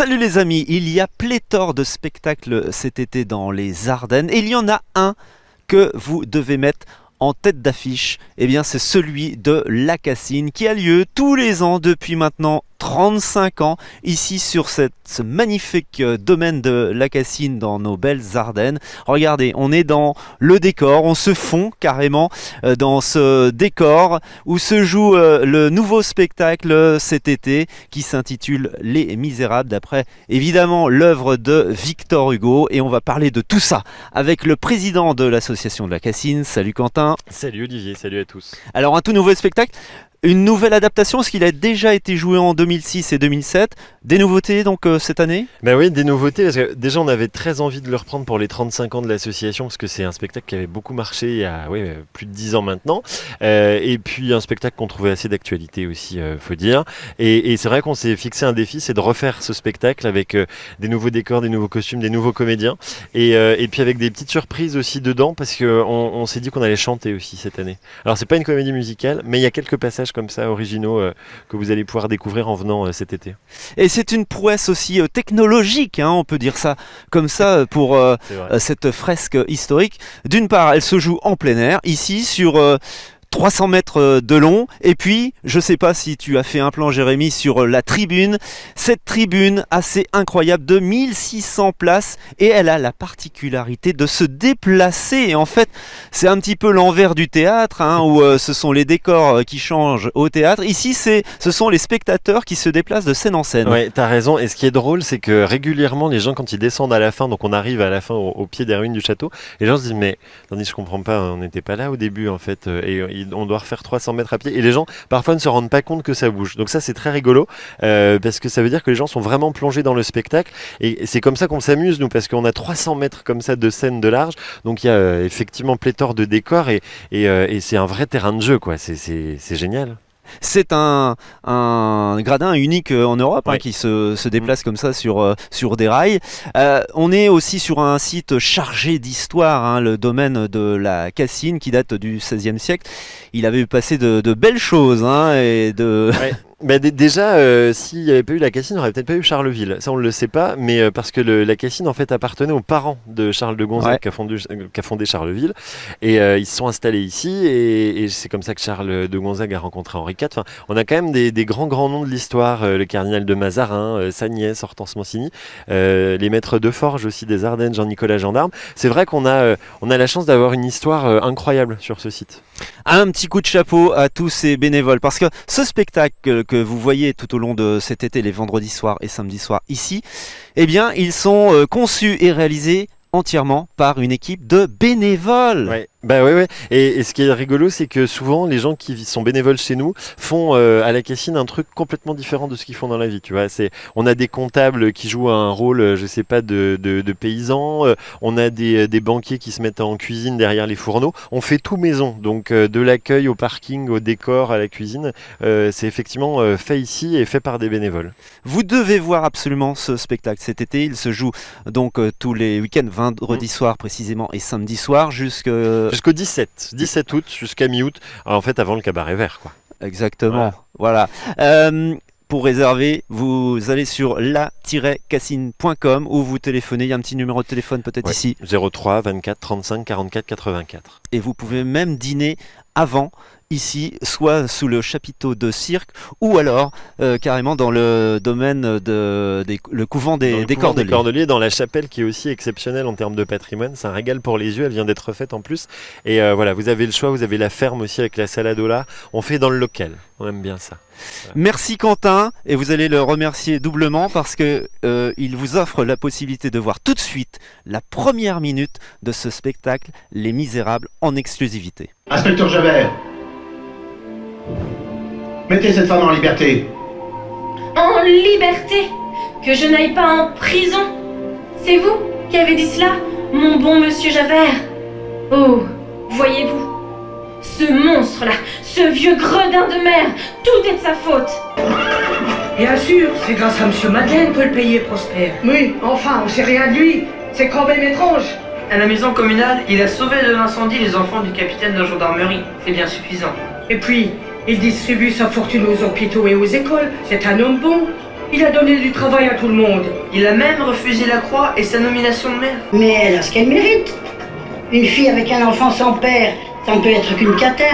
Salut les amis, il y a pléthore de spectacles cet été dans les Ardennes et il y en a un que vous devez mettre en tête d'affiche. Eh bien c'est celui de La Cassine qui a lieu tous les ans depuis maintenant 35 ans ici sur ce magnifique domaine de La Cassine dans nos belles Ardennes. Regardez, on est dans le décor, on se fond carrément dans ce décor où se joue le nouveau spectacle cet été qui s'intitule Les Misérables, d'après évidemment l'œuvre de Victor Hugo, et on va parler de tout ça avec le président de l'association de La Cassine. Salut Quentin. Salut Olivier, salut à tous. Alors un tout nouveau spectacle, une nouvelle adaptation, parce qu'il a déjà été joué en 2006 et 2007. Des nouveautés donc cette année ? Ben oui, des nouveautés, parce que déjà on avait très envie de le reprendre pour les 35 ans de l'association, parce que c'est un spectacle qui avait beaucoup marché il y a plus de 10 ans maintenant, et puis un spectacle qu'on trouvait assez d'actualité aussi, faut dire, et c'est vrai qu'on s'est fixé un défi, c'est de refaire ce spectacle avec des nouveaux décors, des nouveaux costumes, des nouveaux comédiens, et puis avec des petites surprises aussi dedans, parce qu'on s'est dit qu'on allait chanter aussi cette année. Alors c'est pas une comédie musicale, mais il y a quelques passages comme ça originaux que vous allez pouvoir découvrir en venant cet été. Et c'est une prouesse aussi technologique, hein, on peut dire ça comme ça pour cette fresque historique. D'une part, elle se joue en plein air, ici sur 300 mètres de long, et puis je sais pas si tu as fait un plan Jérémy sur la tribune, cette tribune assez incroyable de 1600 places, et elle a la particularité de se déplacer, et en fait c'est un petit peu l'envers du théâtre, hein, où ce sont les décors qui changent au théâtre. Ici ce sont les spectateurs qui se déplacent de scène en scène. Ouais, t'as raison, et ce qui est drôle c'est que régulièrement les gens, quand ils descendent à la fin, donc on arrive à la fin au pied des ruines du château, les gens se disent mais attendez, je comprends pas, on n'était pas là au début en fait, et on doit refaire 300 mètres à pied, et les gens parfois ne se rendent pas compte que ça bouge, donc ça c'est très rigolo, parce que ça veut dire que les gens sont vraiment plongés dans le spectacle, et c'est comme ça qu'on s'amuse nous, parce qu'on a 300 mètres comme ça de scène de large, donc il y a effectivement pléthore de décors, et c'est un vrai terrain de jeu quoi, c'est génial. C'est un gradin unique en Europe, Ouais. hein, qui se déplace comme ça sur des rails. On est aussi sur un site chargé d'histoire, hein, le domaine de La Cassine qui date du XVIe siècle. Il avait passé de belles choses, hein, et de... Ouais. Bah, déjà, s'il n'y avait pas eu La Cassine, on n'aurait peut-être pas eu Charleville. Ça, on ne le sait pas, mais parce que La Cassine, en fait, appartenait aux parents de Charles de Gonzague, Ouais. qui a fondé Charleville. Et ils se sont installés ici, et c'est comme ça que Charles de Gonzague a rencontré Henri IV. Enfin, on a quand même des grands noms de l'histoire, le cardinal de Mazarin, sa nièce, Hortense Mancini, les maîtres de forge aussi des Ardennes, Jean-Nicolas Gendarme. C'est vrai qu'on a la chance d'avoir une histoire incroyable sur ce site. Un petit coup de chapeau à tous ces bénévoles, parce que ce spectacle que vous voyez tout au long de cet été, les vendredis soirs et samedis soirs ici, eh bien ils sont conçus et réalisés entièrement par une équipe de bénévoles. Ouais. Bah ouais. Et ce qui est rigolo, c'est que souvent les gens qui sont bénévoles chez nous font à La Cassine un truc complètement différent de ce qu'ils font dans la vie. Tu vois, on a des comptables qui jouent un rôle, je sais pas, de paysans. On a des banquiers qui se mettent en cuisine derrière les fourneaux. On fait tout maison, donc de l'accueil au parking, au décor, à la cuisine. C'est effectivement fait ici et fait par des bénévoles. Vous devez voir absolument ce spectacle cet été. Il se joue donc tous les week-ends, vendredi soir précisément et samedi soir Jusqu'au 17 août, jusqu'à mi-août, en fait avant le cabaret vert, quoi. Exactement, voilà. Pour réserver, vous allez sur la-cassine.com ou vous téléphonez, il y a un petit numéro de téléphone peut-être ici. 03 24 35 44 84. Et vous pouvez même dîner avant, ici, soit sous le chapiteau de cirque, ou alors carrément dans le domaine le couvent des Cordeliers. Des Cordeliers, dans la chapelle qui est aussi exceptionnelle en termes de patrimoine. C'est un régal pour les yeux, elle vient d'être refaite en plus. Et voilà, vous avez le choix, vous avez la ferme aussi avec la salade au lard. On fait dans le local, on aime bien ça. Voilà. Merci Quentin, et vous allez le remercier doublement parce que il vous offre la possibilité de voir tout de suite la première minute de ce spectacle Les Misérables en exclusivité. Inspecteur Javert, mettez cette femme en liberté. En liberté, que je n'aille pas en prison. C'est vous qui avez dit cela, mon bon monsieur Javert. Oh, voyez-vous, ce monstre-là, ce vieux gredin de mer, tout est de sa faute. Bien sûr, c'est grâce à monsieur Madeleine que le pays est prospère. Oui, enfin, on sait rien de lui. C'est quand même étrange. À la maison communale, il a sauvé de l'incendie les enfants du capitaine de gendarmerie. C'est bien suffisant. Et puis, il distribue sa fortune aux hôpitaux et aux écoles. C'est un homme bon. Il a donné du travail à tout le monde. Il a même refusé la croix et sa nomination de maire. Mais elle a ce qu'elle mérite. Une fille avec un enfant sans père, ça ne peut être qu'une catin.